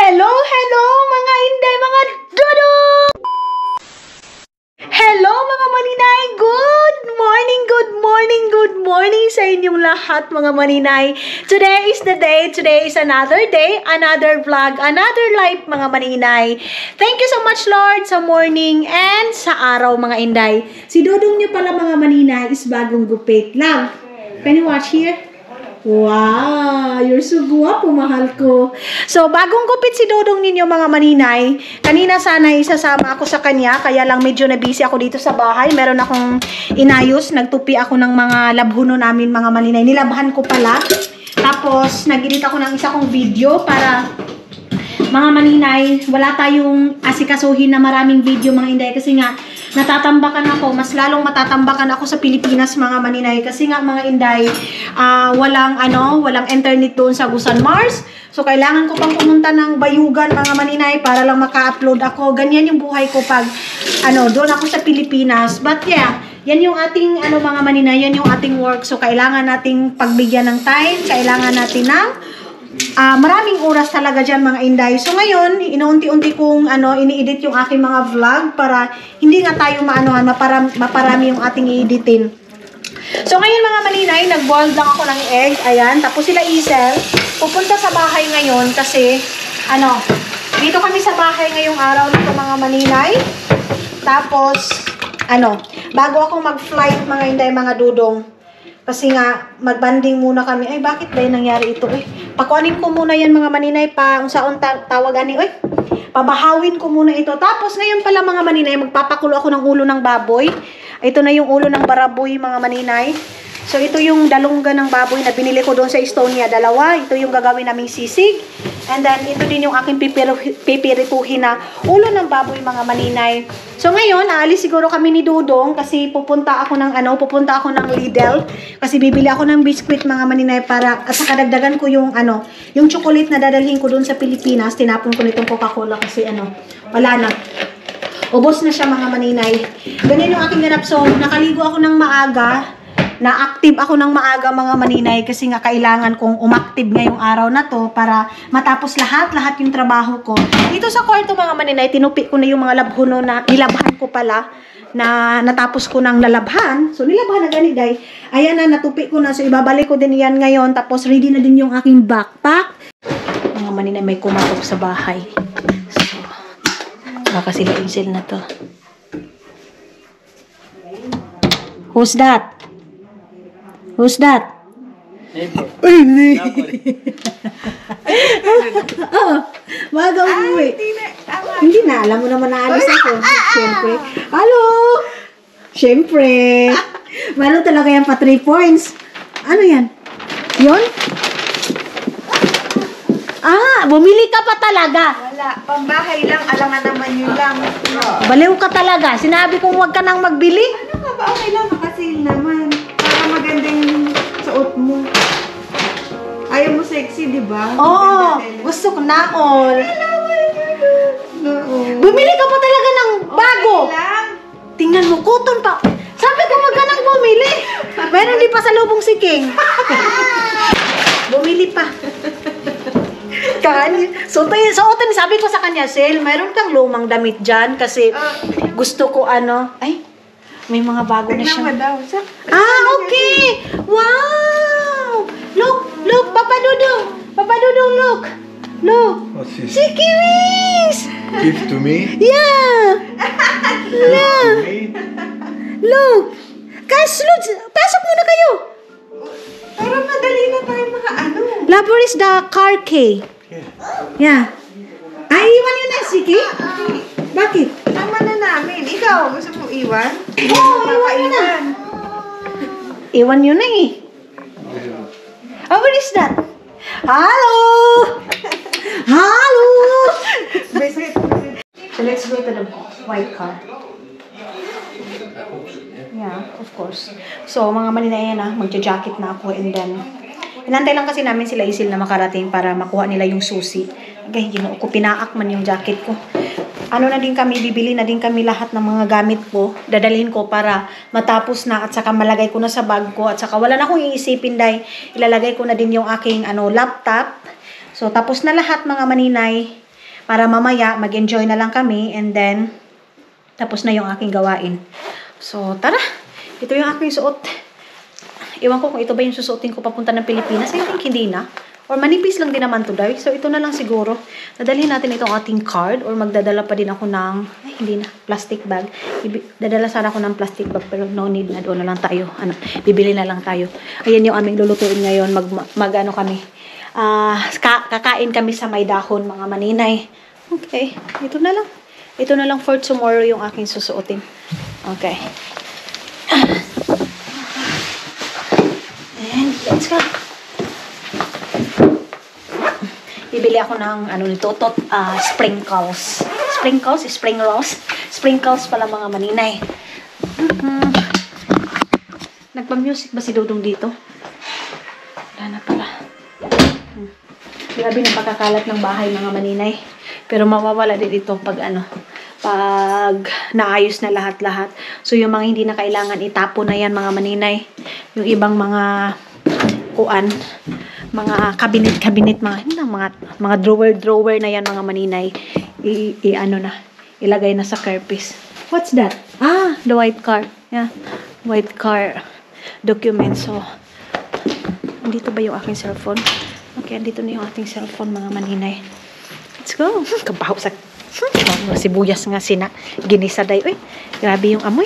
Hello, hello mga inday, mga dodo! Hello mga maninay! Good morning, good morning, good morning sa inyong lahat mga maninay. Today is the day, today is another day, another vlog, another life mga maninay. Thank you so much Lord sa morning and sa araw mga inday. Si Dodong niyo pala mga maninay is bagong gupit lang. Can you watch here? Wow, you're so guwapo, mahal ko. So, bagong gupit si Dodong ninyo mga maninay. Kanina sana isasama ako sa kanya, kaya lang medyo na busy ako dito sa bahay. Meron akong inayos, nagtupi ako ng mga labhuno namin mga maninay. Nilabhan ko pala. Tapos, nag-edit ako ng isa kong video para mga maninay, wala tayong asikasuhin na maraming video mga inday kasi nga natatambakan ako, mas lalong matatambakan ako sa Pilipinas mga maninay kasi nga mga inday, walang internet doon sa Busan Mars. So kailangan ko pang pumunta ng Bayugan mga maninay para lang maka-upload ako. Ganyan yung buhay ko pag doon ako sa Pilipinas. But yeah, yan yung ating mga maninay, yan yung ating work. So kailangan nating pagbigyan ng time, kailangan natin ng maraming oras talaga dyan mga inday. So ngayon, inuunti-unti kong ini-edit yung aking mga vlog para hindi nga tayo maparami yung ating i-editin. So ngayon mga maninay, nag-boil lang ako ng egg. Ayan, tapos sila Isel pupunta sa bahay ngayon kasi dito kami sa bahay ngayong araw nito mga maninay. Tapos bago ako mag-flight mga inday, mga dudong, kasi nga, magbanding muna kami. Ay, bakit ba yung nangyari ito? Pakuanin ko muna yan mga maninay pa. Kung saan tawagan pabahawin ko muna ito. Tapos ngayon pala mga maninay, magpapakulo ako ng ulo ng baboy. Ito na yung ulo ng baraboy mga maninay. So ito yung dalungga ng baboy na binili ko doon sa Estonia. Dalawa. Ito yung gagawin naming sisig. And then, ito din yung aking pipirituhin na ulo ng baboy mga maninay. So ngayon, aalis siguro kami ni Dudong kasi pupunta ako ng Lidl kasi bibili ako ng biscuit mga maninay para at saka dagdagan ko yung yung chocolate na dadalhin ko doon sa Pilipinas. Tinapon ko nitong Coca-Cola kasi wala na. Ubos na siya mga maninay. Ganyan yung aking ganap. So nakaligo ako ng maaga. Na-active ako ng maaga mga maninay kasi nga kailangan kong umactive ngayong araw na to para matapos lahat yung trabaho ko. Dito sa kwarto mga maninay, tinupi ko na yung mga labhuno na nilabhan ko pala na natapos ko ng lalabhan. So nilabhan na ganiday. Ayan na, natupi ko na. So ibabalik ko din yan ngayon. Tapos ready na din yung aking backpack. Mga maninay, may kumatok sa bahay. So, baka sila Isel na to. Who's that? Who's that? Baga umuwi. Hindi na, alam mo naman na alis ako. Siyempre. Hello! Siyempre. Meron talaga yan pa 3 points. Ano yan? Yun? Bumili ka pa talaga. Wala, pambahay lang, alangan naman yun lang. Baliw ka talaga. Sinabi kong huwag ka nang magbili. Ano ka ba? Okay lang, nakasil naman. Para maganda yung suot mo. Ayaw mo sexy, di ba? Oo, gusto ko na all. Bumili ka pa talaga ng bago. Okay lang. Tingnan mo, cotton pa. Sabi ko huwag ka nang bumili. Meron di pa sa lubong si King. Bumili pa. Suotin, sabi ko sa kanya, Sel, mayroon kang lumang damit dyan kasi gusto ko ay, may mga bago na siya. Okay. Wow. Look, Papa Dudong, look. What's this? Si Kiwis. Gift to me? Yeah. Look. Pasok muna kayo. Para madali na tayo Labor is the car key. Yeah. Ay, iwan yun na, Siki? Bakit? Tama na namin. Ikaw, gusto mo iwan? Iwan yun na. Iwan yun na eh. What is that? Hello! Hello! So let's go to the white car. Yeah, of course. So, mga maninay yan magja-jacket na ako and then inantay lang kasi namin sila Isil na makarating para makuha nila yung susi. Kaya ginoo ko, pinaak man yung jacket ko. Bibili na din kami lahat ng mga gamit ko. Dadalhin ko para matapos na at saka malagay ko na sa bag ko. At saka wala na akong iisipin dahil ilalagay ko na din yung aking laptop. So tapos na lahat mga maninay. Para mamaya, mag-enjoy na lang kami and then, tapos na yung aking gawain. So, tara. Ito yung aking suot. Iwan ko kung ito ba yung susuotin ko papunta ng Pilipinas. I think hindi na. Or manipis lang din naman to, Day. So, ito na lang siguro. Dadalhin natin itong ating card or magdadala pa din ako ng, hindi na, plastic bag. Dadala sana ako ng plastic bag pero no need na. Doon na lang tayo. Bibili na lang tayo. Ayan yung aming lulutuin ngayon. Mag-ano kami. Kakain kami sa may dahon, mga maninay. Okay. Ito na lang. Ito na lang for tomorrow yung aking susuotin. Okay. And let's go. Bibili ako ng sprinkles. Spring rolls. Sprinkles pala mga maninay. Nagpa-music ba si Dodong dito? Wala na pala. Grabe na pagkakalat ng bahay mga maninay. Pero mawawala din ito pag naayos na lahat-lahat. So yung mga hindi na kailangan itapon na yan mga maninay. Yung ibang mga mga cabinet, mga drawer na yan mga maninay. Ilagay na sa curpies. What's that? The white car. Yeah. White car document. So, andito ba yung aking cellphone? Okay, andito na yung ating cellphone mga maninay. Let's go. Kabaho sa sibuyas nga ginisa day. Uy, grabe yung amoy.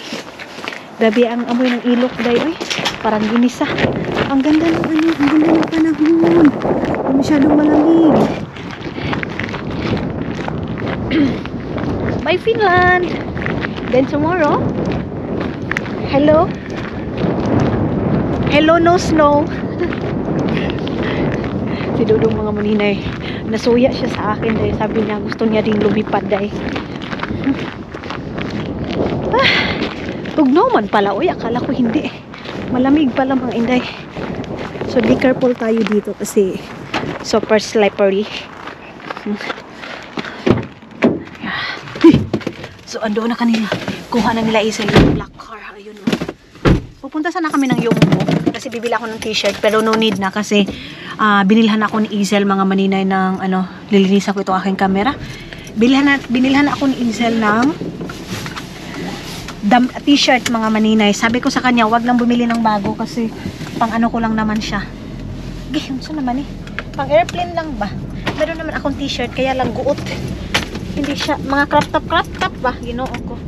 Grabe ang amoy ng ilok day. Uy, parang ginisa. Ang ganda ng panahon. Masyadong malamig. Bye Finland. Then tomorrow. Hello. Hello no snow. Si Dodong mga maninay. Nasuya siya sa akin dahil sabi niya gusto niya rin lumipad dahil. Tugnaw man pala. Uy, akala ko hindi. Malamig pala mga inday. So, be careful tayo dito kasi super slippery. So, ando na kanila. Kuha na nila isa yung black car. Ayun o. Pupunta sana kami ng Yongbo kasi bibili ako ng t-shirt pero no need na kasi binilhan ako ni Izel mga maninay ng lilinisan ko ito aking camera. Binilhan ako ni Izel ng t-shirt mga maninay. Sabi ko sa kanya, wag lang bumili ng bago kasi pang ko lang naman siya. Saan naman pang airplane lang ba? Meron naman akong t-shirt kaya lang guot. Hindi siya, mga crop top ba? Ginoo ko.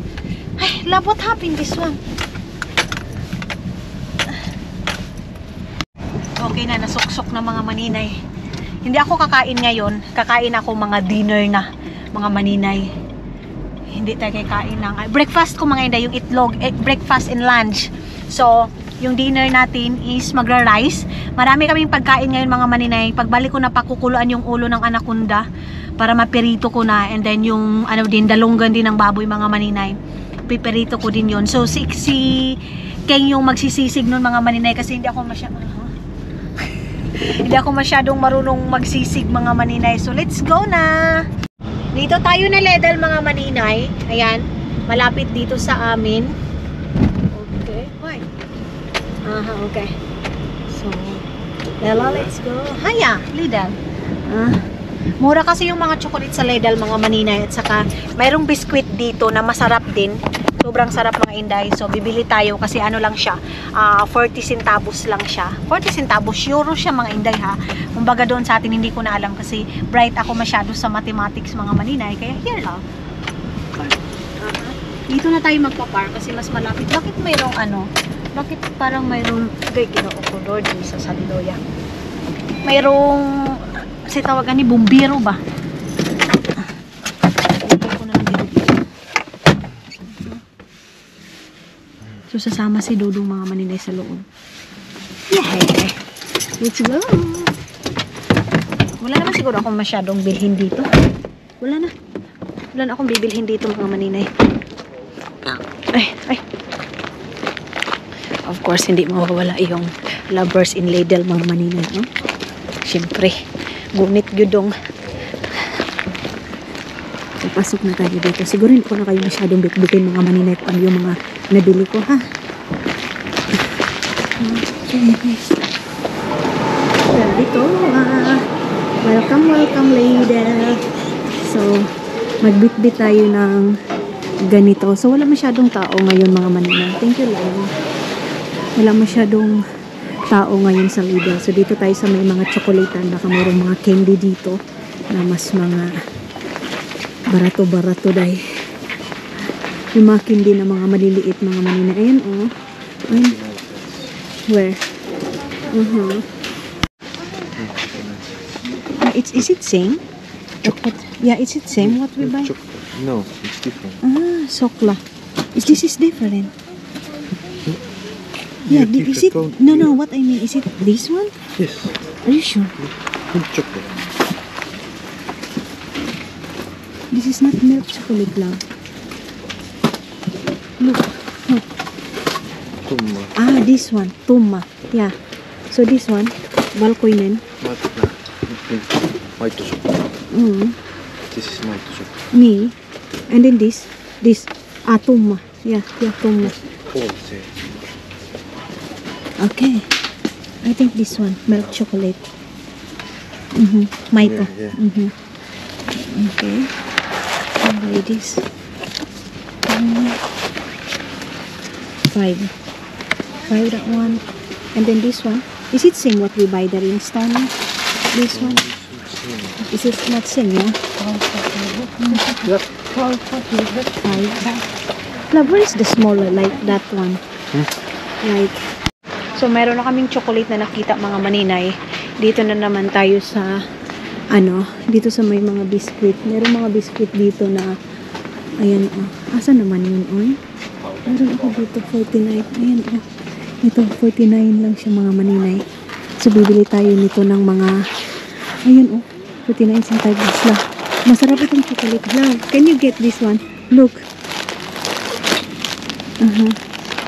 Ay, love what happened this one. Okay na, nasuksok na mga maninay. Hindi ako kakain ngayon. Kakain ako mga dinner na mga maninay. Hindi tayo kakain ng breakfast ko mga inday, yung itlog, breakfast and lunch. So, yung dinner natin is magra-rice. Marami kaming pagkain ngayon mga maninay. Pagbalik ko na pakukuluan yung ulo ng anaconda para mapirito ko na. And then yung dalunggan din ng baboy mga maninay. Pipirito ko din yun. So, si Keng yung magsisisig nun mga maninay kasi hindi ako masyadong marunong magsisig mga maninay. So, let's go na! Dito tayo na ledal mga maninay. Ayan, malapit dito sa amin. Okay. Why? Okay. So, Lela, let's go. Haya, ledal. Mura kasi yung mga chocolate sa ledal mga maninay. At saka, mayroong biskwit dito na masarap din. Sobrang sarap mga inday. So, bibili tayo kasi lang siya. 40 centavos lang siya. 40 centavos. Euro siya mga inday ha. Kumbaga doon sa atin hindi ko na alam kasi bright ako masyado sa mathematics mga maninay. Kaya here lang. Dito na tayo magpa-park kasi mas malapit. Bakit mayroong Bakit parang mayroong Ginoo ko Lord Jesus hallelujah. Mayroong kasi tawagan ni bumbiro ba? So, sasama si Dodong mga maninay sa loob. Yay! Let's go! Wala naman siguro akong masyadong bilhin dito. Wala na akong bibilhin dito mga maninay. Ay! Of course, hindi mawawala yung lovers in ladle mga maninay. No? Siyempre, gunit gyudong. So, pasok na tayo dito. Siguro hindi ko na kayo masyadong bitbitin mga maninay pag yung mga nabili ko ha. Okay. Well, dito welcome lady. So, magbitbit tayo ng ganito. So, wala masyadong tao ngayon mga maninay. Thank you lang. Wala masyadong tao ngayon sa Lidl. So, dito tayo sa may mga tsokolatan. Baka mayroong mga candy dito na mas mga barato-barato dahil. Yung mga candy na mga maliliit mga maninay. Ayan, oh. Ayan. Where? Is it same? Yeah, is it same what we buy? No, it's different. Ah, sokla. This is different. Yeah, Yeah, is it? different No, what I mean, is it this one? Yes, Are you sure? milk chocolate. This is not milk chocolate lang. Look. Tumma. Ah, this one. Tumma. Yeah. So this one, valkoinen. White chocolate. This is white chocolate. Me. And then this. Ah, tumma. Yeah, tumma. All same. Okay. I think this one, milk chocolate. Maito. Yeah. Okay. I'll buy this. 5 that one. And then this one. Is it same what we buy there in Stone? This one. Is it not same, yeah? Yep. 5. Love, where is the smaller, like that one? Like, so meron na kaming chocolate na nakita mga maninay. Dito na naman tayo sa dito sa may mga biscuit. Meron mga biscuit dito na ayan, asa naman yun, meron ako dito 49. Ayan, ito 49 lang siya mga maninay. So bibili tayo nito ng mga ayan, 49 centavos lang. Masarap itong chocolate lang. Can you get this one? Look.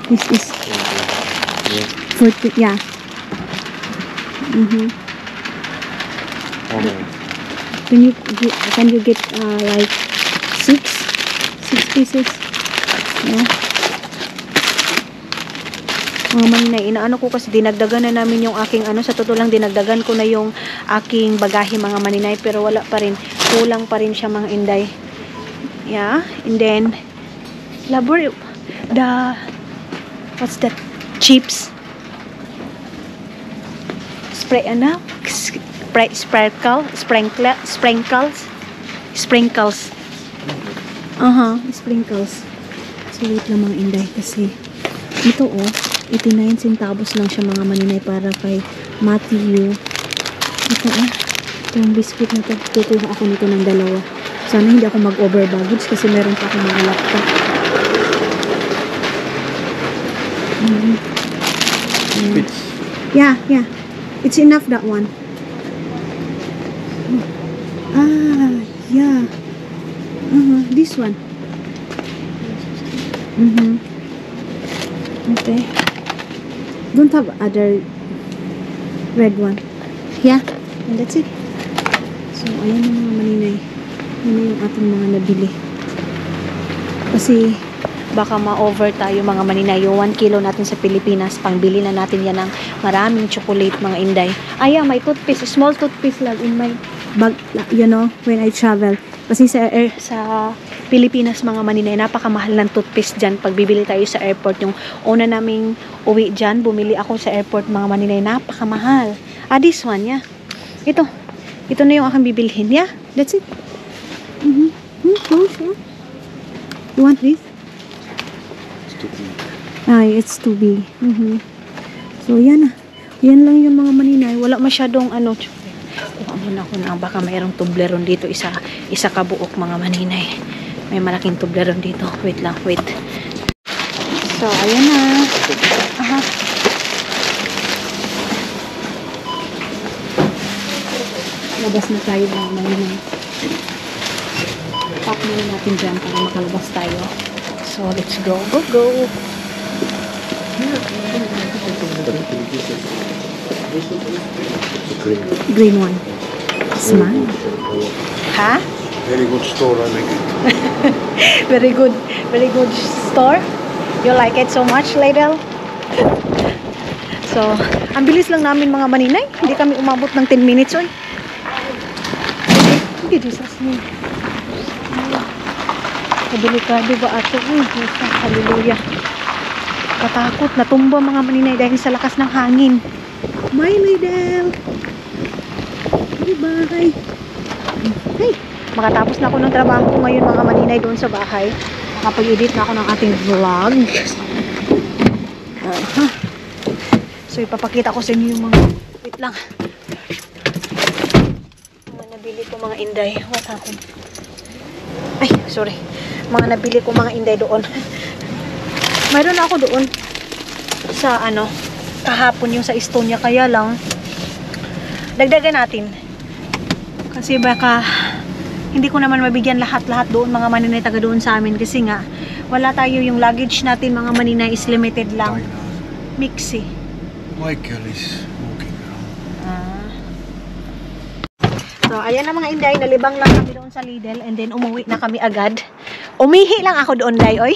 This is 40, yeah. Can you get like 6 pieces? Yeah. Mga maninay, inaano ko kasi dinagdagan na namin yung aking sa totoo lang dinagdagan ko na yung aking bagahe mga maninay, pero wala pa rin, kulang pa rin siya mga inday. Yeah, and then labor what's that? Chips. Sprinkles. Sprinkles. So wait lang mga inday kasi ito 89 centavos lang siya mga maninay para kay Matthew. Ito yung biscuit na to. Kukuha ako nito ng 2. Sana hindi ako mag-over baggage kasi meron pa akong mga laptop. Yeah. It's enough that one. Yeah. This one. Okay. Don't have other red one. Yeah. And that's it. So, ayan yung mga maninay. Yun yung ating mga nabili. Kasi, baka ma-over tayo mga maninay. Yung 1 kilo natin sa Pilipinas, pangbili na natin yan ng maraming chocolate mga inday. Yeah, my toothpaste, small toothpaste lang in my bag, when I travel. Kasi sa Pilipinas mga maninay, napakamahal ng toothpaste dyan. Pag bibili tayo sa airport, yung una naming uwi dyan, bumili ako sa airport mga maninay, napakamahal. This one, yeah. Ito na yung aking bibilhin. Yeah, that's it. Sure. You want this? It's too big. So, yan na. Yan lang yung mga maninay. Wala masyadong kuha muna ako na baka mayroong tubleron dito. Isa kabuok mga maninay. May malaking tubleron dito. Wait lang, wait. So, ayan na. Labas na tayo mga maninay. Pack muna natin dyan para makalabas tayo. So, let's go. Green one. Smile. Ha? Very good store, I like it. Very good store. You like it so much, Lidl? So, ang bilis lang namin mga maninay. Hindi kami umabot ng 10 minutes, oy. Okay, Jesus me. Delikado ba ato? Hallelujah. Katakot. Natumba mga maninay dahil sa lakas ng hangin. My Lidl. Bye-bye. Hey, makatapos na ako ng trabaho ko ngayon mga maninay doon sa bahay. Nakapag-edit na ako ng ating vlog. So ipapakita ko sa inyo yung mga wait lang. Mga nabili ko mga inday. What happened? Ay, sorry. Mga nabili ko mga inday doon. Mayroon ako doon sa ano, kahapon yung sa Estonia, kaya lang dagdagan natin. Kasi baka hindi ko naman mabigyan lahat-lahat doon mga maninay taga doon sa amin kasi nga wala tayo, yung luggage natin mga maninay is limited lang. Mixi. Michael is walking around. So, ayan na mga inday, nalibang lang kami doon sa Lidl and then umuwi na kami agad. Umihi lang ako doon, day, oy.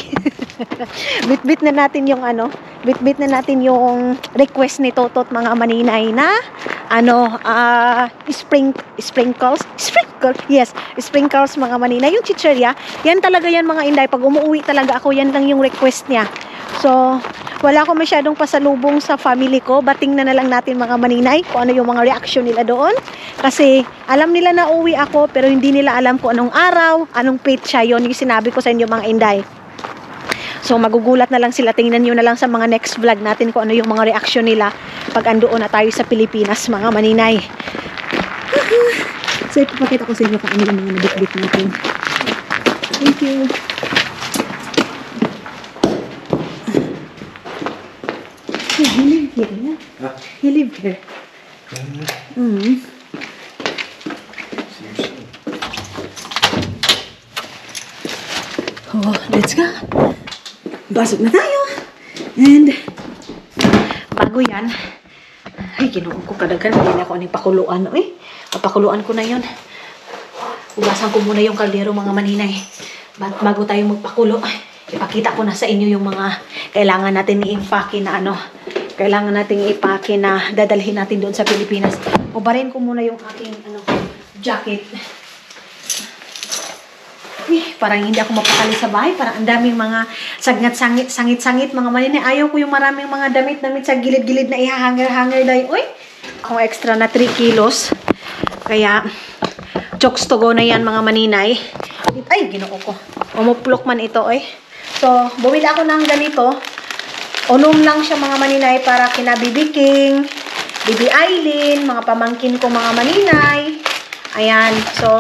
Bit-bit na natin yung ano, bit-bit na natin yung request ni Totot mga maninay na ano, sprinkles, yes, sprinkles mga maninay, yung chicheria. Yan talaga yan mga inday, pag umuwi talaga ako, yan lang yung request niya. So, wala ko masyadong pasalubong sa family ko. Bating na lang natin mga maninay kung ano yung mga reaction nila doon. Kasi alam nila na uwi ako pero hindi nila alam kung anong araw, anong petsa yon, yung sinabi ko sa inyo mga inday. So magugulat na lang sila. Tingnan nyo na lang sa mga next vlog natin kung ano yung mga reaction nila pag andoon na tayo sa Pilipinas mga maninay. So ipapakita ko sa inyo kung ano yung mga nabitbit natin. Thank you. He live here, yeah? Huh? He live here. Oh, let's go. Pasok na tayo. And bago yan, ay, kinuha ko kadaghan. Hindi na ako anong pakuluan. Uy, papakuluan ko na yun. Ugasan ko muna yung kaldero mga maninay. Bago tayo magpakulo, ipakita ko na sa inyo yung mga kailangan natin i-impake na ano. Kailangan natin i-impake na dadalhin natin doon sa Pilipinas. Ubarin ko muna yung aking ano, jacket. Parang hindi ako mapakali sa bahay. Parang ang daming mga sangit-sangit mga maninay. Ayaw ko yung maraming mga damit-damit sa gilid-gilid na ihahanger-hanger dahil. Uy! Akong extra na 3 kilos. Kaya, chokes to go na yan mga maninay. Ay, ginoo ko. Umuplok man ito, eh. So, bumili ako ng ganito. Unom lang siya mga maninay para kina Bibi King, Bibi Aileen, mga pamangkin ko mga maninay. Ayan. So,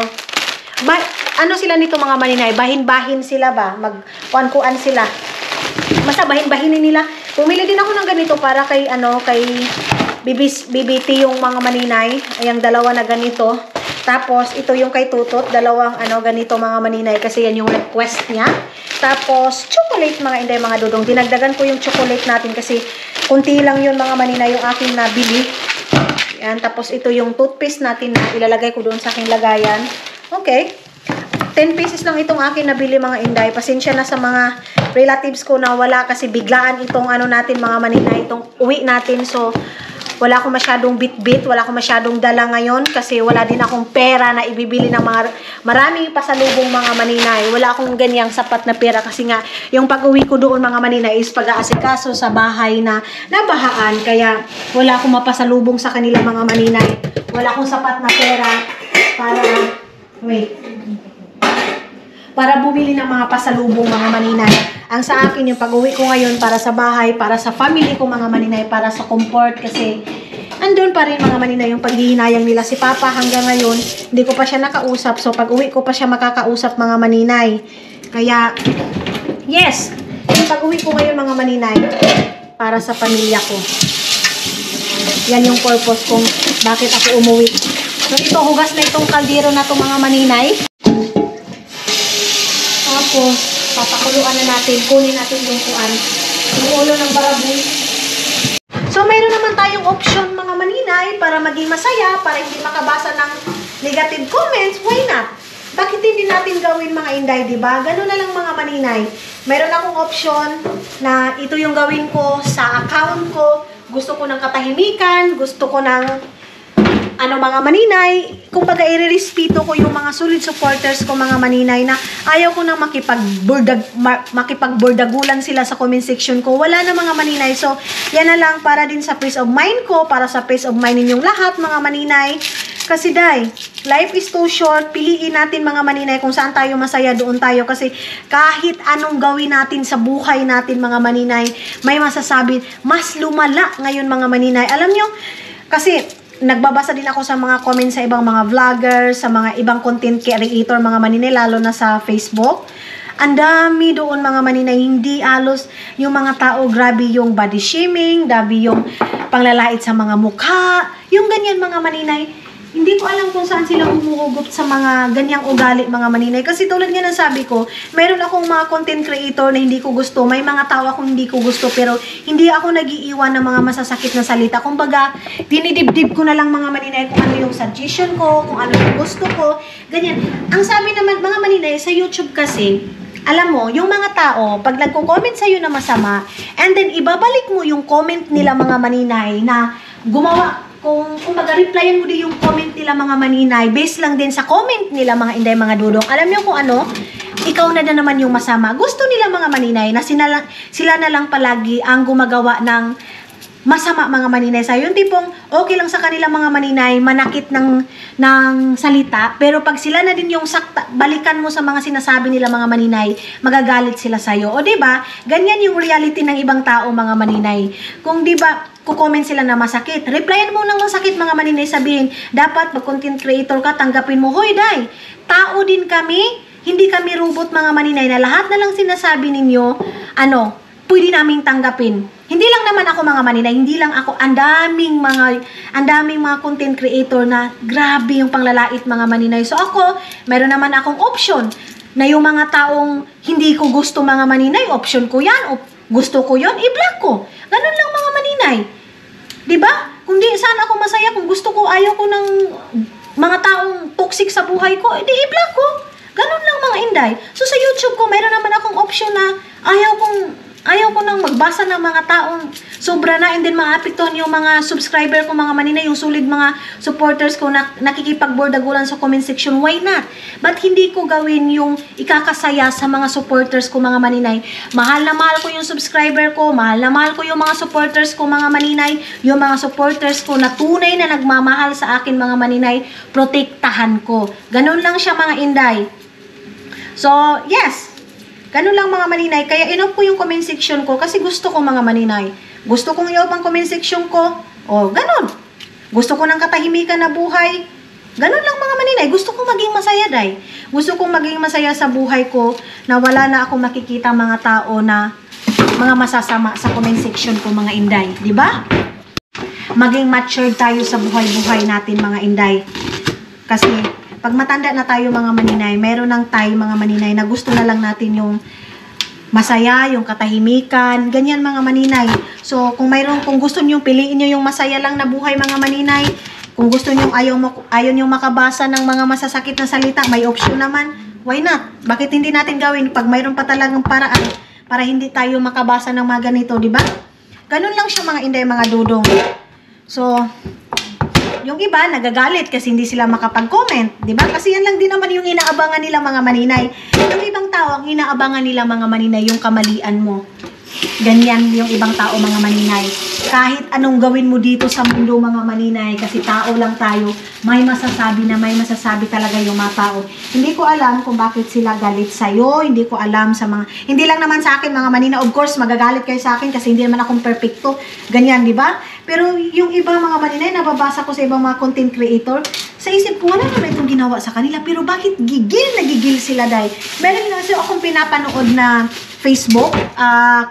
ano sila nito mga maninay? Bahin-bahin sila ba? Magkuan-kuan sila. Basta bahin-bahinin nila. Bumili din ako ng ganito para kay ano, kay BBT yung mga maninay. Ayang dalawa na ganito. Tapos ito yung kay Tutot, dalawang ano ganito mga maninay kasi yan yung request niya. Tapos chocolate mga inday mga dudong. Dinagdagan ko yung chocolate natin kasi kunti lang yun mga maninay yung aking nabili. Yan, tapos ito yung toothpaste natin na ilalagay ko doon sa aking lagayan. Okay. 10 pieces lang itong akin nabili mga inday. Pasensya na sa mga relatives ko na wala kasi biglaan itong ano natin mga maninay, itong uwi natin. So, wala akong masyadong bit-bit, wala akong masyadong dala ngayon kasi wala din akong pera na ibibili ng mga maraming pasalubong mga maninay. Wala akong ganyang sapat na pera kasi nga yung pag-uwi ko doon mga maninay is pag-aasikaso sa bahay na nabahaan. Kaya wala akong mapasalubong sa kanila mga maninay. Wala akong sapat na pera para bumili ng mga pasalubong mga maninay. Ang sa akin yung pag-uwi ko ngayon para sa bahay, para sa family ko mga maninay, para sa comfort kasi andun pa rin mga maninay yung paghihinayang nila si Papa hanggang ngayon. Hindi ko pa siya nakausap. So pag-uwi ko pa siya makakausap mga maninay. Kaya, yes, yung pag-uwi ko ngayon mga maninay para sa pamilya ko. Yan yung purpose kung bakit ako umuwi. So ito, hugas na itong kaldero na to mga maninay. Tapos, papakuluan na natin. Kunin natin yung kuan. Yung ulo ng baraboy. So, mayroon naman tayong option mga maninay para maging masaya, para hindi makabasa ng negative comments. Why not? Bakit hindi natin gawin mga inday, diba? Ganun na lang mga maninay. Mayroon akong option na ito yung gawin ko sa account ko. Gusto ko ng katahimikan. Gusto ko ng mga maninay, kumbaga irerespeto ko yung mga solid supporters ko mga maninay na ayaw ko nang makipagbordagulan sila sa comment section ko. Wala na mga maninay. So, yan na lang para din sa peace of mind ko, para sa peace of mind ninyong lahat mga maninay. Kasi life is too short. Piliin natin mga maninay kung saan tayo masaya, doon tayo. Kasi kahit anong gawin natin sa buhay natin mga maninay, may masasabi, mas lumala ngayon mga maninay. Alam nyo, kasi nagbabasa din ako sa mga comments sa ibang mga vloggers, sa mga ibang content creator mga maninay, lalo na sa Facebook. Ang dami doon mga maninay, hindi alos yung mga tao, grabe yung body shaming, grabe yung panglalait sa mga mukha, yung ganyan mga maninay. Hindi ko alam kung saan sila humuhugot sa mga ganyang ugali mga maninay. Kasi tulad nga ng sabi ko, mayroon akong mga content creator na hindi ko gusto. May mga tao akong hindi ko gusto. Pero hindi ako nag-iiwan ng mga masasakit na salita. Kumbaga, dinidibdib ko na lang mga maninay kung ano yung suggestion ko, kung ano yung gusto ko. Ganyan. Ang sabi naman mga maninay, sa YouTube kasi, alam mo, yung mga tao, pag nagko-comment sa'yo na masama, and then ibabalik mo yung comment nila mga maninay na gumawa, kung mag-replyan mo din yung comment nila mga maninay, based lang din sa comment nila mga inday, mga dudong. Alam niyo kung ano? Ikaw na naman yung masama. Gusto nila mga maninay na sila na lang palagi ang gumagawa ng masama mga maninay sa yung tipong okay lang sa kanila mga maninay manakit ng salita, pero pag sila na din yung sakta, balikan mo sa mga sinasabi nila mga maninay, magagalit sila sa iyo. O di ba? Ganyan yung reality ng ibang tao mga maninay. Kung di ba ko-comment sila na masakit, replyan mo ng masakit mga maninay, sabihin, dapat pag content creator ka, tanggapin mo, hoy day, tao din kami, hindi kami robot mga maninay na lahat na lang sinasabi ninyo, pwede naming tanggapin. Hindi lang naman ako mga maninay, hindi lang ako, ang daming mga content creator na grabe yung panglalait mga maninay. So ako, meron naman akong option na yung mga taong hindi ko gusto mga maninay, option ko yan, gusto ko yon, i-block ko. Ganun lang mga maninay. 'Di ba? Kung di sana ako masaya, kung gusto ko, ayaw ko ng mga taong toxic sa buhay ko, edi i-block ko. Ganun lang mga inday. So sa YouTube ko, mayroon naman akong option na ayaw ko nang magbasa ng mga taong sobra na, and then maapektuhan yung mga subscriber ko mga maninay, yung solid mga supporters ko na nakikipagbordagulan sa comment section. Why not? Ba't hindi ko gawin yung ikakasaya sa mga supporters ko mga maninay? Mahal na mahal ko yung subscriber ko, mahal na mahal ko yung mga supporters ko mga maninay, yung mga supporters ko na tunay na nagmamahal sa akin mga maninay, protektahan ko. Ganun lang siya mga inday. So, yes, ganun lang mga maninay. Kaya in-off ko yung comment section ko kasi gusto ko mga maninay. Gusto kong i-off ang comment section ko. O, ganun. Gusto ko ng katahimikan na buhay. Ganun lang mga maninay. Gusto ko maging masaya, day. Gusto kong maging masaya sa buhay ko na wala na ako makikita mga tao na mga masasama sa comment section ko mga inday. Diba? Maging matured tayo sa buhay-buhay natin mga inday. Kasi pag matanda na tayo mga maninay, meron ng tayo mga maninay na gusto na lang natin yung masaya, yung katahimikan, ganyan mga maninay. So, kung gusto niyo piliin niyo yung masaya lang na buhay mga maninay, kung gusto niyo ayaw niyo makabasa ng mga masasakit na salita, may option naman. Why not? Bakit hindi natin gawin pag mayroon pa talagang paraan para hindi tayo makabasa ng mga ganito, di ba? Ganun lang siya mga inday, mga dudong. So, yung iba, nagagalit kasi hindi sila makapag-comment. Diba? Kasi yan lang din naman yung inaabangan nila mga maninay. Yung ibang tao, ang inaabangan nila mga maninay, yung kamalian mo. Ganyan yung ibang tao mga maninay. Kahit anong gawin mo dito sa mundo mga maninay, kasi tao lang tayo, may masasabi talaga yung mga tao. Hindi ko alam kung bakit sila galit sa'yo, hindi ko alam sa mga, hindi lang naman sa akin mga maninay, of course magagalit kayo sa akin kasi hindi naman akong perfecto, ganyan, di ba? Pero yung iba mga maninay, nababasa ko sa ibang mga content creator, sa isip ko, wala naman itong ginawa sa kanila, pero bakit nagigil sila dahil? Meron nga so akong pinapanood na Facebook,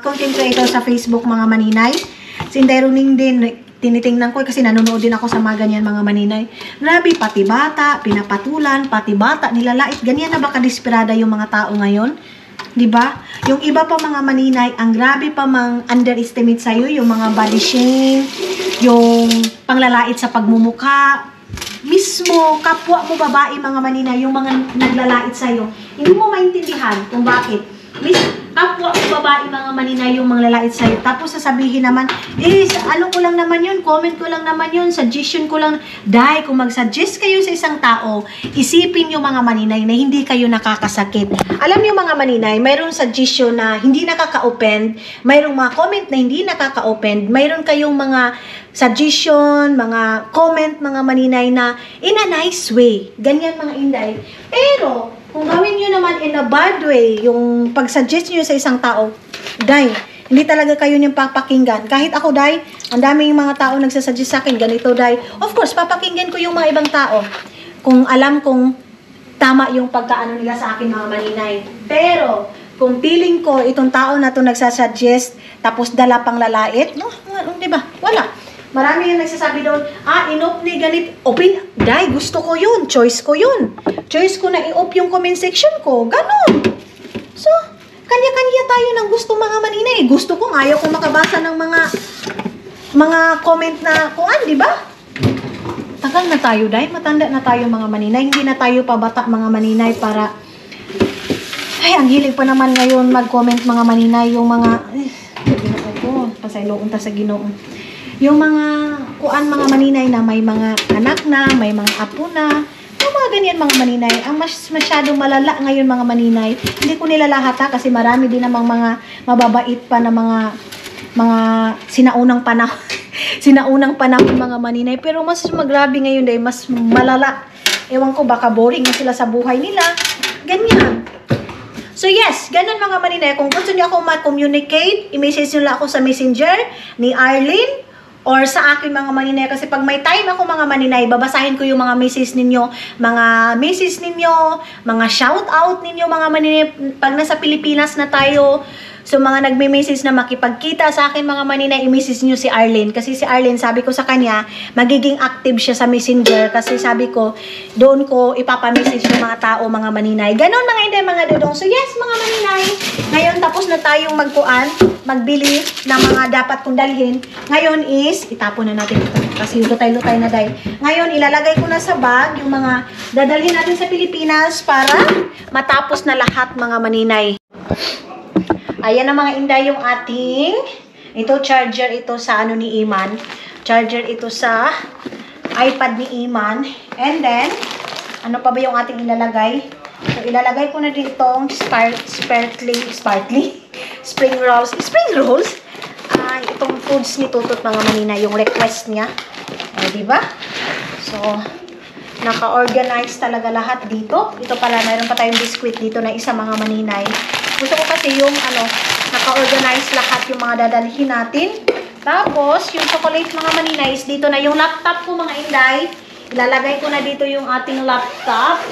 content creator sa Facebook mga maninay. Si Inday Runing din, tinitingnan ko kasi nanonood din ako sa mga ganyan mga maninay. Grabe, pati bata, pinapatulan, pati bata, nilalait. Ganyan na ba kadesperada yung mga tao ngayon? Diba? Yung iba pa mga maninay, ang grabe pa mang underestimate sa'yo, yung mga body shame, yung panglalait sa pagmumuka, mismo, kapwa mo babae mga maninay, yung mga naglalait sa'yo. Hindi mo maintindihan kung bakit. kapwa babae mga maninay yung mga lalait sa'yo. Tapos sasabihin naman, ano ko lang naman yun, comment ko lang naman yun, suggestion ko lang. Dahil kung mag-suggest kayo sa isang tao, isipin yung mga maninay na hindi kayo nakakasakit. Alam niyo mga maninay, mayroong suggestion na hindi nakaka-open, mayroong mga comment na hindi nakaka-open, mayroon kayong mga suggestion, mga comment, mga maninay na in a nice way. Ganyan mga inday. Pero, kung gawin nyo naman in a bad way, yung pag-suggest nyo sa isang tao, day, hindi talaga kayo niyang papakinggan. Kahit ako, day, ang daming mga tao nagsasuggest sa akin, ganito, day. Of course, papakinggan ko yung mga ibang tao. Kung alam kong tama yung pagkaano nila sa akin, mga maninay. Pero, kung feeling ko, itong tao na to nagsasuggest, tapos dala pang lalait, no, di ba? Wala. Marami yung nagsasabi doon, inop ni ganit, day, gusto ko yun, choice ko yun. Choice ko na i-op yung comment section ko, ganon. So, kanya-kanya tayo ng gusto mga maninay. Gusto ko, ayaw kong makabasa ng mga comment na kuan, di ba? Tagal na tayo, day, matanda na tayo mga maninay. Hindi na tayo pabata mga maninay para, ang hilig pa naman ngayon mag-comment mga maninay, yung mga, pasayloon ta sa Ginoo. Yung mga kuan mga maninay na may mga anak na, may mga apo na, yung mga ganyan mga maninay, ang masyadong malala ngayon mga maninay, hindi ko nila lahat kasi marami din namang mga mababait pa na mga sinaunang panahon, sinaunang panahon mga maninay, pero mas magrabe ngayon dahil mas malala. Ewan ko, baka boring na sila sa buhay nila, ganyan. So yes, ganun mga maninay, kung gusto niyo ako ma-communicate, i-message nyo lang ako sa messenger ni Arlene, or sa akin mga maninay, kasi pag may time ako mga maninay, babasahin ko yung mga message ninyo, mga shout out ninyo mga maninay, pag nasa Pilipinas na tayo. So mga nagme-message na makipagkita sa akin mga maninay, i-message nyo si Arlene. Kasi si Arlene, sabi ko sa kanya, magiging active siya sa messenger. Kasi sabi ko, doon ko ipapamessage yung mga tao mga maninay. Ganon mga hindi mga dudong. So yes mga maninay, ngayon tapos na tayong magbili ng mga dapat kong dalhin. Ngayon is, itapon na natin ito. Kasi lutay-lutay na dahil. Ngayon, ilalagay ko na sa bag yung mga dadalhin natin sa Pilipinas para matapos na lahat mga maninay. Ayan na mga inday yung ating, ito charger ito sa ano ni Iman. Charger ito sa iPad ni Iman. And then, ano pa ba yung ating ilalagay? So, ilalagay ko na dito itong spring rolls. Spring rolls? Itong foods ni Tutut mga manina, yung request niya. Diba? So, naka-organize talaga lahat dito. Ito pala, mayroon pa tayong biscuit dito na isa mga maninay. Gusto ko kasi yung naka-organize lahat yung mga dadalhin natin. Tapos, yung chocolate mga maninay, dito na yung laptop ko mga inday. Ilalagay ko na dito yung ating laptop.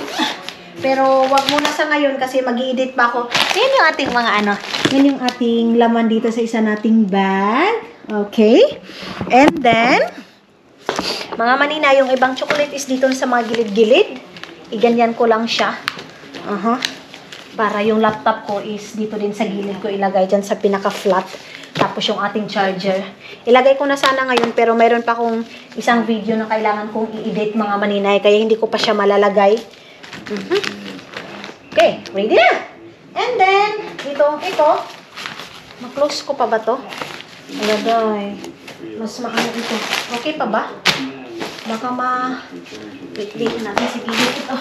Pero, wag muna sa ngayon kasi mag-i-edit pa ako. Yan yung ating mga yan yung ating laman dito sa isa nating bag. Okay? And then, mga manina, yung ibang chocolate is dito sa mga gilid-gilid. Iganyan ko lang siya. Para yung laptop ko is dito din sa gilid ko ilagay dyan sa pinaka-flat. Tapos yung ating charger. Ilagay ko na sana ngayon pero mayroon pa akong isang video na kailangan kong i-edit mga maninay. Kaya hindi ko pa siya malalagay. Okay, ready na! And then, ito. Ma-close ko pa ba to? Alagay. Mas maano ito. Okay pa ba? Baka wait natin sa gilid ito.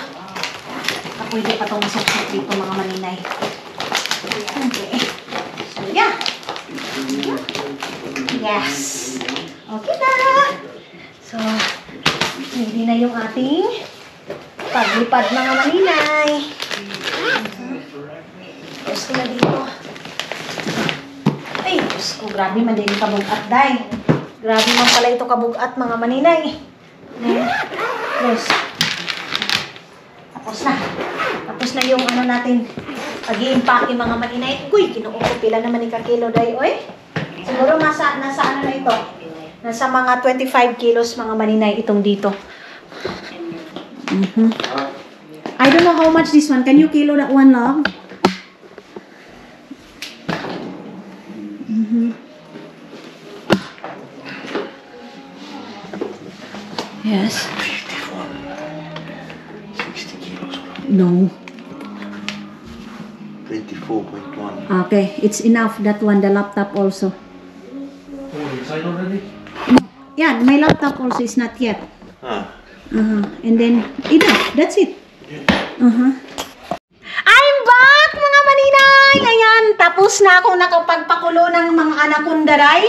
Pwede pa itong masukot dito mga maninay. Okay. So, yeah. Yes. Okay na. So, hindi na yung ating paglipad mga maninay. Tapos ko na dito. Ay, Diyos ko, grabe man din kabugat, day. Grabe man pala ito kabugat mga maninay. Yes. Tapos na yung natin pag-i-impake mga maninay. Uy, kinuupo pila naman ni kakilo day. Oy, siguro nasa na ito? Nasa mga 25 kilos mga maninay itong dito. I don't know how much this one. Can you kilo that one, love? Yes. 60 kilos. No. 24.1. Okay, it's enough, that one, the laptop also. Oh, inside already? Yeah, my laptop also is not yet. Ah. And then, that's it. I'm back, mga maninay! Ayan, tapos na ako nakapagpakulo ng mga anacondaray.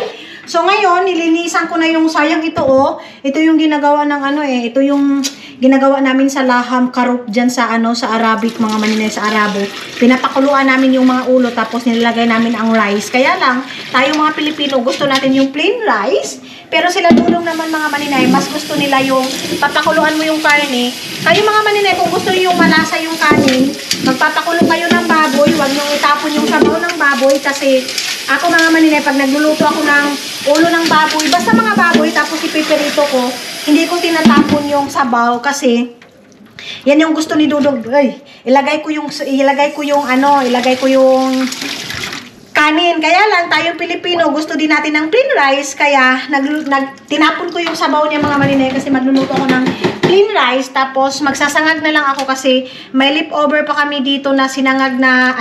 So ngayon, nilinisan ko na yung sayang ito, oh. Ito yung ginagawa ng ito yung ginagawa namin sa laham karup dyan sa sa Arabic, mga maninay, sa Arabo. Pinapakuluan namin yung mga ulo, tapos nilalagay namin ang rice. Kaya lang, tayo mga Pilipino, gusto natin yung plain rice. Pero sila Dudong naman, mga maninay, mas gusto nila yung papakuluan mo yung karne. Kayo mga maninay, kung gusto nyo yung malasa yung kanin, magpapakulo kayo ng baboy, huwag nyo itapon yung sabaw ng baboy. Kasi ako, mga maninay, pag nagluluto ako ng ulo ng baboy, basta mga baboy, tapos ipiperito ko, hindi ko tinatapon yung sabaw kasi yan yung gusto ni Dudong. Ay, ilagay ko yung kanin. Kaya lang, tayong Pilipino, gusto din natin ng plain rice. Kaya, tinapon ko yung sabaw niya, mga maninay, kasi magluluto ako ng plain rice. Tapos, magsasangag na lang ako kasi may leftover pa kami dito na sinangag na,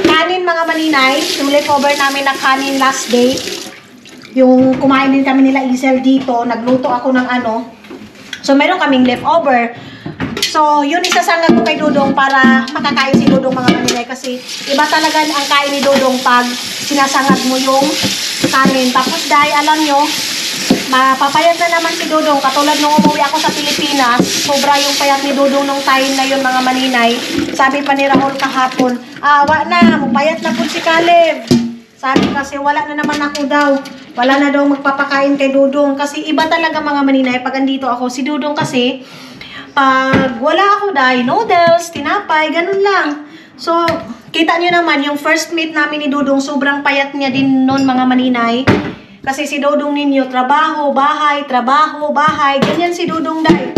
kanin, mga maninay. Yung leftover namin na kanin last day. Yung kumain din kami nila Isel dito. Nagluto ako ng So, meron kaming leftover. So, yun isasangag ko kay Dudong para makakain si Dudong, mga maninay. Kasi iba talaga ang kain ni Dudong pag sinasangag mo yung kanin. Tapos dahil alam nyo, mapapayat na naman si Dudong. Katulad nung umuwi ako sa Pilipinas, sobra yung payat ni Dudong nung time na yun, mga maninay. Sabi pa ni Rahul kahapon, awa na, mapayat na po si Caleb. Sabi kasi wala na naman ako daw. Wala na daw magpapakain kay Dudong. Kasi iba talaga, mga maninay, pag andito ako. Si Dudong kasi, pag wala ako dahil noodles, tinapay, ganun lang. So, kita nyo naman, yung first meet namin ni Dudong, sobrang payat niya din noon, mga maninay. Kasi si Dudong ninyo, trabaho, bahay, ganyan si Dudong dahil.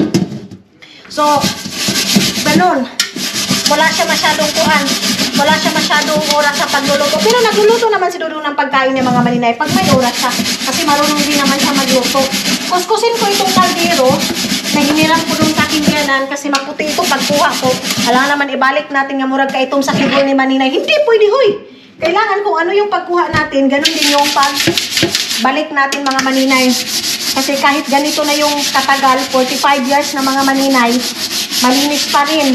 So, ganun. Wala siya masyadong oras sa pagluluto. Pero nagluluto naman si Dudong ng pagkain niya, mga maninay, pag may oras siya. Kasi marunong din naman siya magluto. Kuskusin ko itong kaldero, na hiniram ko doon sa aking yanan kasi maputi ito pagkuha ko. Alam naman, ibalik natin nga murag ka itong sa kibol ni Maninay. Hindi pwede, hoy! Kailangan kung ano yung pagkuha natin, ganun din yung pagbalik natin, mga maninay. Kasi kahit ganito na yung katagal, 45 years na, mga maninay, malinis pa rin.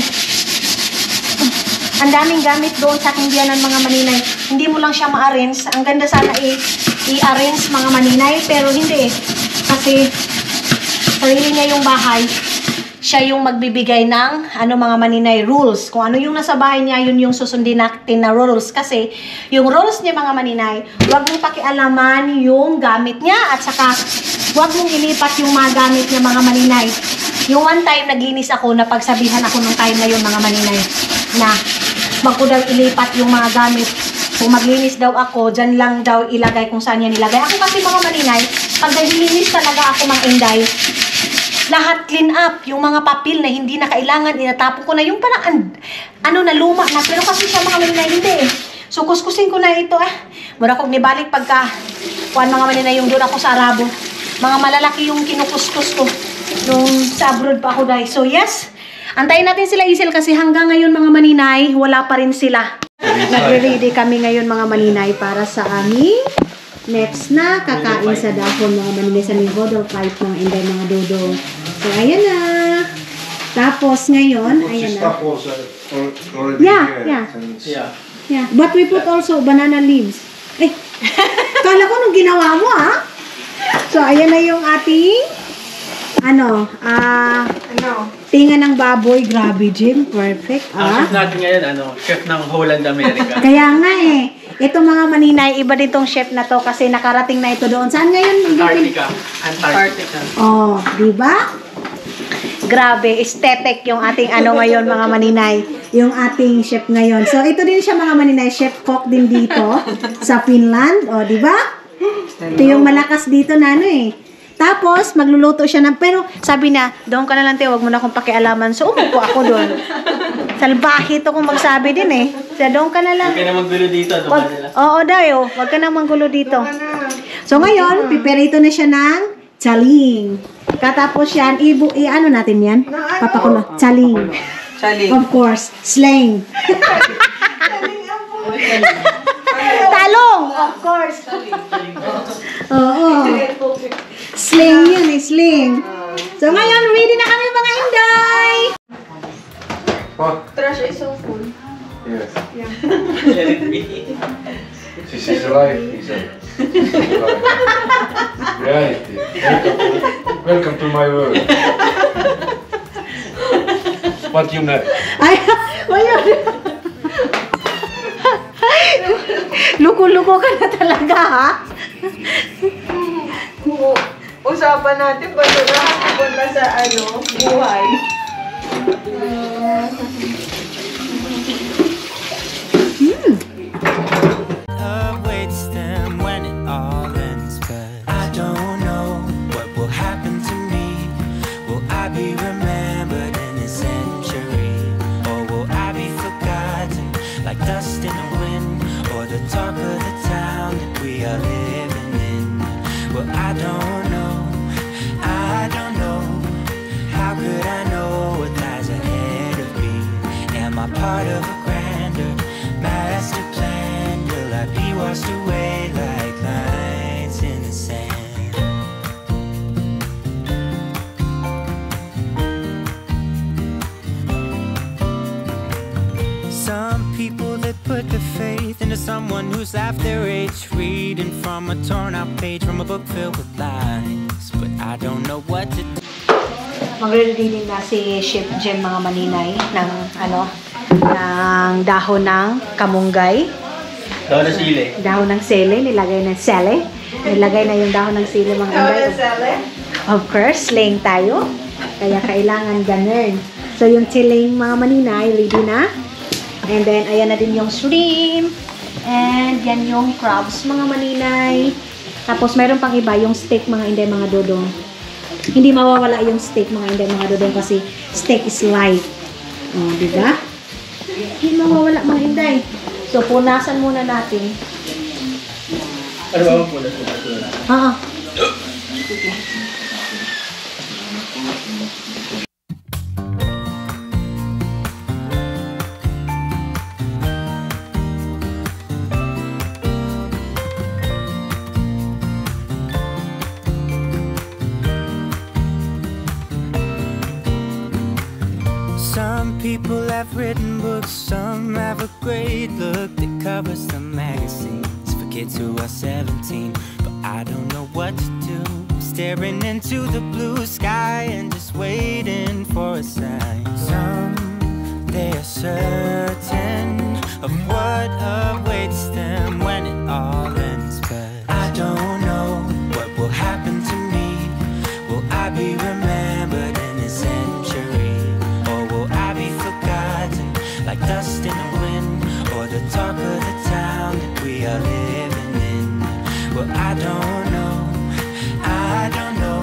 Ang daming gamit doon sa aking yanan, mga maninay. Hindi mo lang siya ma-arrange. Ang ganda sana i-arrange, mga maninay, pero hindi eh. Kasi sarili niya yung bahay, siya yung magbibigay ng mga maninay, rules. Kung ano yung nasa bahay niya, yun yung susundin natin na rules. Kasi yung rules niya, mga maninay, huwag mong pakialaman yung gamit niya at saka huwag mong ilipat yung mga gamit niya, mga maninay. Yung one time naglinis ako, napagsabihan ako nung time na yun, mga maninay, na wag ko daw ilipat yung mga gamit. Kung maglinis daw ako, dyan lang daw ilagay kung saan yan ilagay. Ako kasi, mga maninay, pag naglilinis talaga ako, mga inday, lahat clean up. Yung mga papel na hindi na kailangan, inatapon ko na. Yung parang, na luma na. Pero kasi sa mga maninay, hindi eh. So, kuskusin ko na ito Mura kong nibalik pagka, mga maninay, yung doon ako sa Arabo. Mga malalaki yung kinukuskus ko. Nung sa abroad pa ako, dahil. So, yes. Antayin natin sila, Isel, kasi hanggang ngayon, mga maninay, wala pa rin sila. Nagre-ready kami ngayon, mga maninay, para sa aming next na kakain sa dahon, mga maninay, sa hodol fight, mga inday, mga Dudong. So, ayan na. Tapos, ngayon, ayan na. Yeah. But we put also banana leaves. Kala ko nung ginawa mo, So, ayan na yung ating tinga ng baboy. Grabe, Jim. Perfect, Chef natin ngayon, chef ng Holland, America. Kaya nga Itong mga maninay, iba ditong chef na to kasi nakarating na ito doon. Saan ngayon? Antarctica. Oh, di ba? Grabe, aesthetic yung ating ngayon, mga maninay. Yung ating chef ngayon. So, ito din siya, mga maninay. Chef cook din dito sa Finland. O, di ba? Ito yung malakas dito na Tapos, magluluto siya pero sabi na, doon ka na lang, huwag mo na akong pakialaman. So, umupo ako doon. Salbahe ito kung magsabi din So, doon ka na lang. Huwag ka na maggulo dito. Oo, dayo. Huwag ka na maggulo dito. So, ngayon, piperito na siya ng chaling. Katapos yan, natin yan? Papakulo. Chaling. Shaling. Of course, slang. Talong, of course. Oo. Sling yun eh, sling. So ngayon, ready na kami mga Inday. What? Trash is so full. Yes. Let it be. This is life, Isa. Reality. Welcome to my world. What you know? Ay, ayun. Luko-luko ka na talaga, ha? Usapan natin ba ito lahat punta sa buhay? Awaits them when it all ends, but I don't know what will happen to me. Will I be remembered in a century, or will I be forgotten like dust in the wind, or the talk of the town that we are living in? Well, I don't know, I don't know. How could I know what lies ahead of me? Am I part of a grander master plan? Will I be washed away like lines in the sand? Some people that put their faith into someone who's half their age, reading from a torn out page from a book filled with lies. But I don't know what to do. Magre-reading na si Chef Jem mga maninay ng ng dahon ng kamunggay. Daw na sili. Dahon ng sele, nilagay ng sele. Nilagay na yung dahon ng sele mga Inday. Of course, sling tayo. Kaya kailangan ganun. So yung siling mga maninay, ready na. And then, ayan na din yung shrimp. And yan yung crabs mga maninay. Tapos mayroon pang iba, yung steak mga Inday, mga dodong. Hindi mawawala yung steak mga Inday, mga dodong kasi steak is life. O, diba? Hindi mawawala mga Inday. So, punasan muna natin. Ano ba ang punas? Oo. Some people have written books, some have a great look that covers the magazines for kids who are 17. But I don't know what to do, staring into the blue sky and just waiting for a sign. Some, they are certain of what awaits them when it all ends. But I don't know what will happen to me. Will I be remembered in a century? Like dust in the wind, or the talk of the town that we are living in. Well, I don't know, I don't know.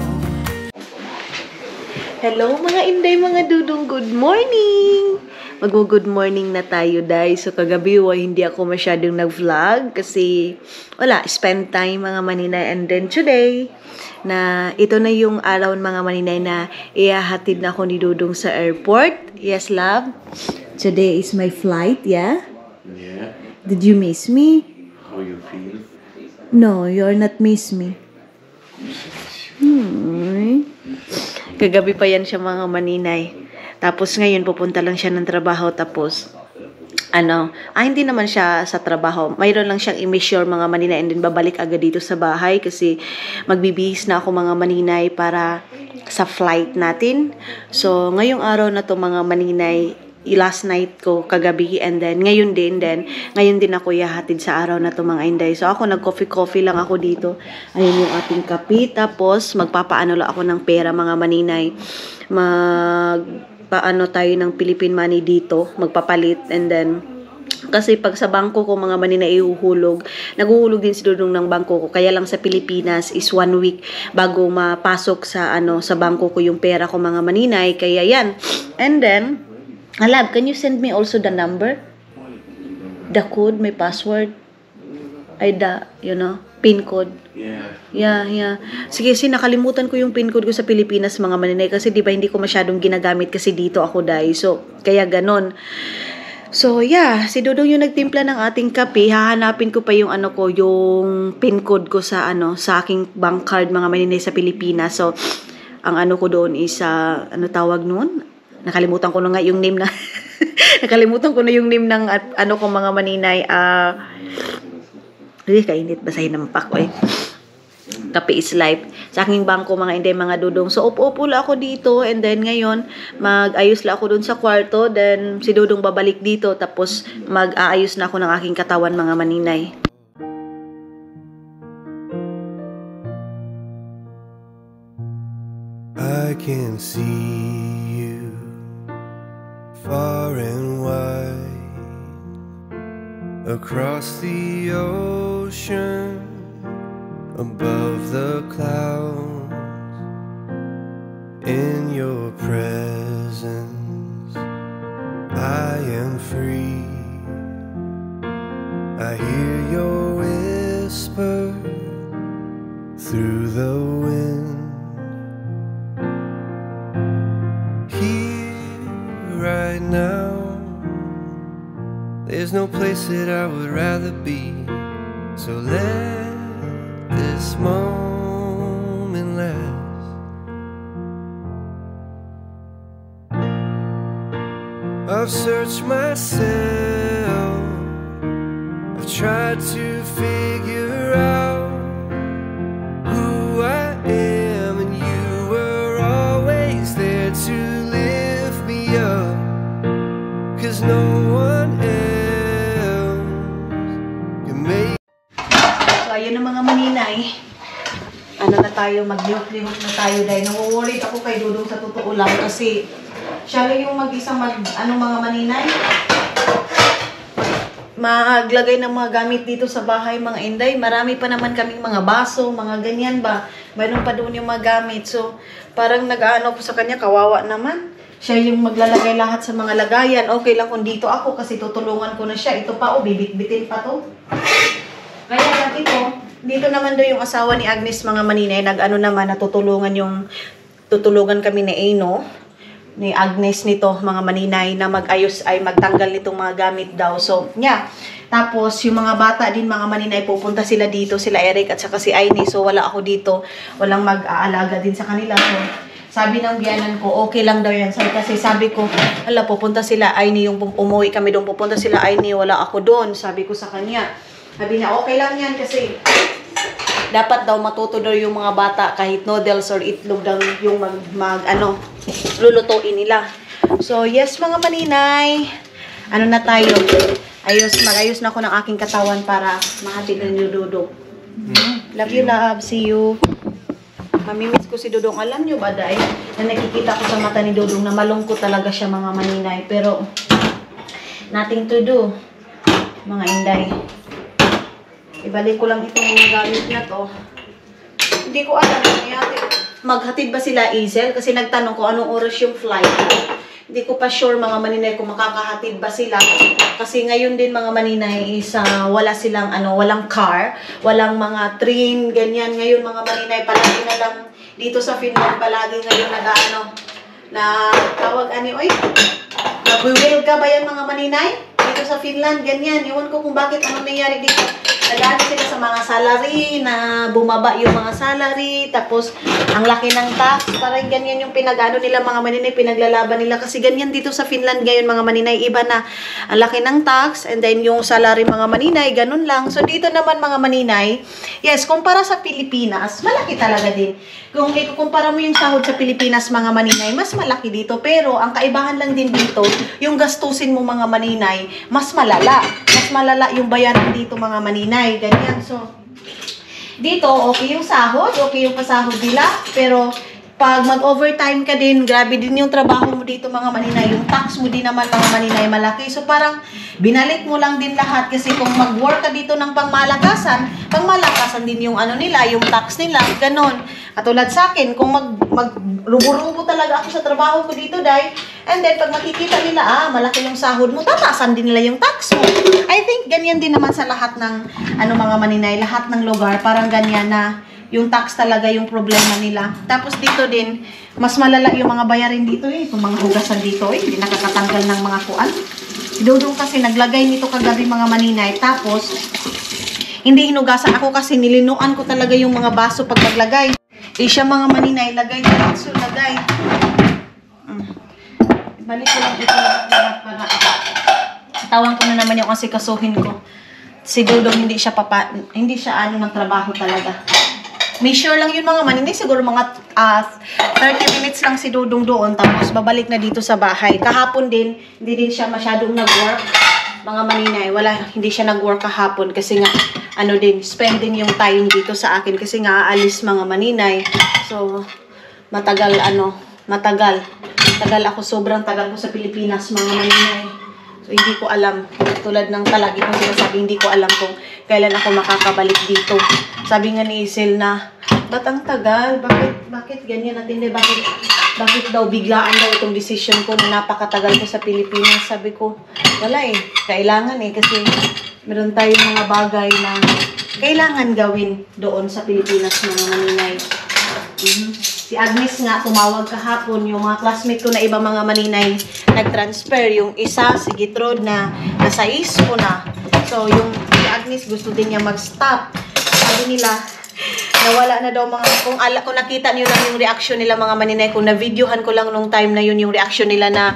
Hello mga Inday, mga dudong, good morning! Mag-good morning na tayo, guys. So kagabi, hindi ako masyadong nag-vlog kasi wala, spend time mga maninay. And then today, na ito na yung araw mga maninay na ihahatid na ako ni Dudong sa airport. Yes, love? Today is my flight, yeah? Yeah. Did you miss me? How you feel? No, you're not miss me. Kagabi pa yan siya mga maninay. Tapos ngayon pupunta lang siya ng trabaho tapos hindi naman siya sa trabaho. Mayroon lang siyang i-measure mga maninay and then babalik agad dito sa bahay kasi magbibihis na ako mga maninay para sa flight natin. So ngayong araw na to mga maninay, last night ko kagabi and then ngayon din ako ihahatid sa araw na to mga Inday. So ako nag-coffee lang ako dito. Ayun yung ating kape. Tapos magpapaano lang ako ng pera mga maninay. Magpaano tayo ng Philippine money dito. Magpapalit and then kasi pag sa bangko ko mga maninay ihuhulog, naguhulog din si Dudong ng bangko ko. Kaya lang sa Pilipinas is 1 week bago mapasok sa sa bangko ko yung pera ko mga maninay. Kaya yan. And then Alab, can you send me also the number? The code, my password? PIN code. Yeah. Yeah. Sige, nakalimutan ko yung PIN code ko sa Pilipinas, mga maninay, kasi di ba hindi ko masyadong ginagamit kasi dito ako dahil. So, kaya ganon. So, yeah, si Dudong yung nagtimpla ng ating kape. Hahanapin ko pa yung yung PIN code ko sa aking bank card, mga maninay, sa Pilipinas. So, ang ko doon is tawag noon? Nakalimutan ko na nga yung name na nakalimutan ko na yung name ng ko, mga maninay. Kainit, basahin naman pa ko eh. Kape is life. Sa aking bangko, mga Inday, mga Dudong. So, upo lang ako dito. And then, ngayon, mag-ayos lang ako dun sa kwarto. Then, si Dudong babalik dito. Tapos, mag-aayos na ako ng aking katawan, mga maninay. I can see you far and wide across the ocean, above the clouds. In your presence I am free. I hear your whisper through the wind. Here right now, there's no place that I would rather be. So let this moment last. I've searched myself, I've tried to figure out who I am, and you were always there to lift me up, 'cause no one else can make. So, ayun na, mga maninay. Na tayo, mag-lihok-lihok na tayo dahil nawo-worried ako kay Dudong sa totoo lang kasi siya lang yung mag-isang mga maninay. Maglagay ng mga gamit dito sa bahay, mga Inday. Marami pa naman kaming mga baso, mga ganyan ba. Mayroon pa doon yung mga gamit. So, parang nag-aano ko sa kanya, kawawa naman. Siya yung maglalagay lahat sa mga lagayan. Okay lang kung dito ako kasi tutulungan ko na siya. Ito pa, bibit-bitin pa to. Kaya lang ito, dito naman daw yung asawa ni Agnes, mga maninay, tutulungan kami ni Eno, ni Agnes nito, mga maninay, na mag-ayos ay magtanggal nitong mga gamit daw. So, yeah. Tapos, yung mga bata din, mga maninay, pupunta sila dito, sila Eric at saka si Aini. So, wala ako dito. Walang mag-aalaga din sa kanila. So, sabi ng biyanan ko, okay lang daw yan. Kasi sabi ko, pupunta sila Aini, yung umuwi kami doon, pupunta sila Aini, wala ako doon. Sabi ko sa kanya. Sabi niya, okay lang yan kasi dapat daw matuto daw yung mga bata kahit noodles or itlog daw yung lulutuin nila. So, yes, mga maninay. Na tayo? Mag-ayos na ako ng aking katawan para mahatid na yung Dudong. Love you, love. See you. Mamimiss ko si Dudong. Alam nyo ba, Day, na nakikita ko sa mata ni Dudong na malungkot talaga siya, mga maninay. Pero, nothing to do, mga Inday. Ibalik ko lang itong mga gamit na to. Hindi ko alam maghatid ba sila, Izel? Kasi nagtanong ko anong oras yung flight. Hindi ko pa sure, mga maninay, kung makakahatid ba sila. Kasi ngayon din, mga maninay, is wala silang walang car, walang mga train, ganyan. Ngayon, mga maninay, palagi na lang dito sa Finland, palagi ngayon na tawag nag-will ka ba yan, mga maninay? Dito sa Finland, ganyan. Iwan ko kung bakit anong nangyari dito. Nag-ano sila sa mga salary, na bumaba yung mga salary, tapos ang laki ng tax, parang ganyan yung pinag-ano nila, mga maninay, pinaglalaban nila. Kasi ganyan dito sa Finland ngayon, mga maninay, iba na ang laki ng tax, and then yung salary, mga maninay, ganun lang. So dito naman, mga maninay, yes, kumpara sa Pilipinas, malaki talaga din. Kung ikukumpara mo yung sahod sa Pilipinas, mga maninay, mas malaki dito. Pero ang kaibahan lang din dito, yung gastusin mo, mga maninay, mas malala. Mas malala yung bayaran dito, mga maninay. Ganyan. So, dito, okay yung sahod, okay yung pasahod nila. Pero, pag mag-overtime ka din, grabe din yung trabaho mo dito, mga maninay. Yung tax mo din naman, mga maninay, malaki. So, parang, binalik mo lang din lahat kasi kung mag-work ka dito ng pangmalakasan din yung ano nila, yung tax nila, ganon. Katulad sa akin, kung mag-rubo-rubo talaga ako sa trabaho ko dito, Day, and then pag makikita nila, malaki yung sahod mo, tatasan din nila yung tax mo. I think ganyan din naman sa lahat ng mga maninay, lahat ng lugar, parang ganyan na yung tax talaga yung problema nila. Tapos dito din, mas malala yung mga bayarin dito itong mga hugasan dito hindi nakakatanggal ng mga kuan. Dudong kasi naglagay nito kagabi mga maninay, tapos hindi hinugasan ako kasi nilinuan ko talaga yung mga baso pag maglagay. Siya mga maninay, lagay diretso, lagay. Balik ko lang ito lahat para tawan ko na naman yung asikasuhin ko. Si Dudong hindi siya ng trabaho talaga. May sure lang yun mga maninay, siguro mga 30 minutes lang si Dudong doon, tapos babalik na dito sa bahay. Kahapon din, hindi din siya masyadong nag-work, mga maninay. Hindi siya nag-work kahapon kasi nga, spending yung time dito sa akin kasi nga aalis mga maninay. So, matagal ako, sobrang tagal ko sa Pilipinas mga maninay. So, hindi ko alam, tulad ng talagi kong sinasabi, hindi ko alam kung kailan ako makakabalik dito. Sabi nga ni Isil na, ba't ang tagal? Bakit ganyan natin? Bakit daw biglaan daw itong decision ko na napakatagal ko sa Pilipinas? Sabi ko, wala kailangan kasi meron tayong mga bagay na kailangan gawin doon sa Pilipinas mga maninay. Si Agnes nga, tumawag kahapon, yung mga classmate ko na iba mga maninay, nag-transfer. Yung isa, si Gitrod na nasa ISO na. So, yung si Agnes gusto din niya mag-stop. Sabi nila, nawala na daw kung nakita niyo lang yung reaction nila mga maninay, kung na-videohan ko lang nung time na yun yung reaction nila na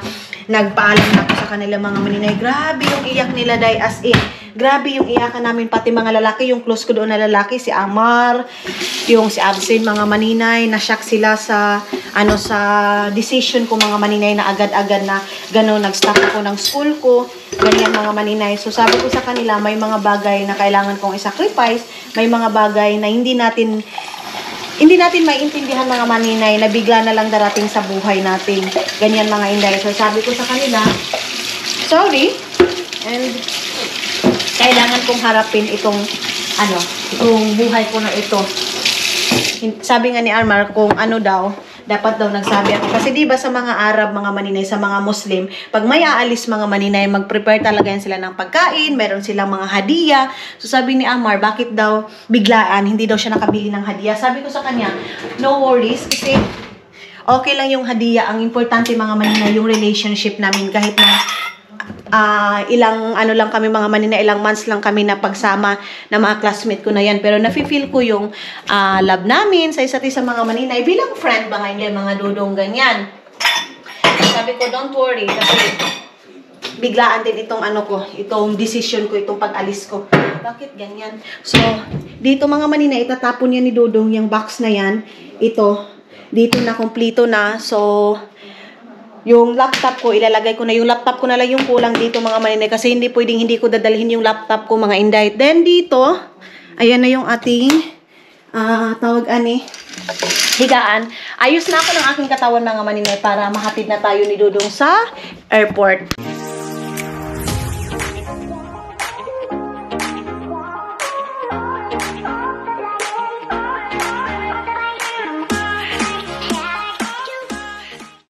nagpaalam na ako sa kanila mga maninay. Grabe yung iyak nila, Day, as in. Grabe yung iyakan namin, pati mga lalaki, yung close ko doon na lalaki, si Amar, yung si Absin, mga maninay, na-shock sila sa decision ko mga maninay na agad-agad na gano'n, nag-stop ako ng school ko, ganyan mga maninay. So sabi ko sa kanila, may mga bagay na kailangan kong i-sacrifice, may mga bagay na hindi natin maiintindihan mga maninay na bigla na lang darating sa buhay natin. Ganyan mga inday. So sabi ko sa kanila, sorry, and kailangan kong harapin itong buhay ko na ito. Sabi nga ni Armar kung dapat daw nagsabi ako. Kasi diba sa mga Arab, mga maninay, sa mga Muslim, pag may aalis mga maninay, mag-prepare talaga yan sila ng pagkain, meron silang mga hadiah. So sabi ni Amar, bakit daw biglaan, hindi daw siya nakabili ng hadiah. Sabi ko sa kanya, no worries, kasi okay lang yung hadiah. Ang importante mga maninay, yung relationship namin, kahit na ilang lang kami mga maninay, ilang months lang kami na pagsama na mga classmate ko na yan, pero nafe-feel ko yung love namin sa isa't isa mga maninay bilang friend ba ngayon mga Dudong ganyan. Sabi ko don't worry kasi biglaan din itong itong decision ko, itong pag-alis ko. Bakit ganyan? So dito mga maninay, itatapon yan ni Dudong yung box na yan. Ito dito na kompleto na. So yung laptop ko, ilalagay ko na yung laptop ko na lang yung kulang dito mga maninay kasi hindi ko dadalhin yung laptop ko mga inday. Then dito, ayan na yung ating higaan. Ayos na ako ng aking katawan mga maninay para mahatid na tayo ni Dudong sa airport.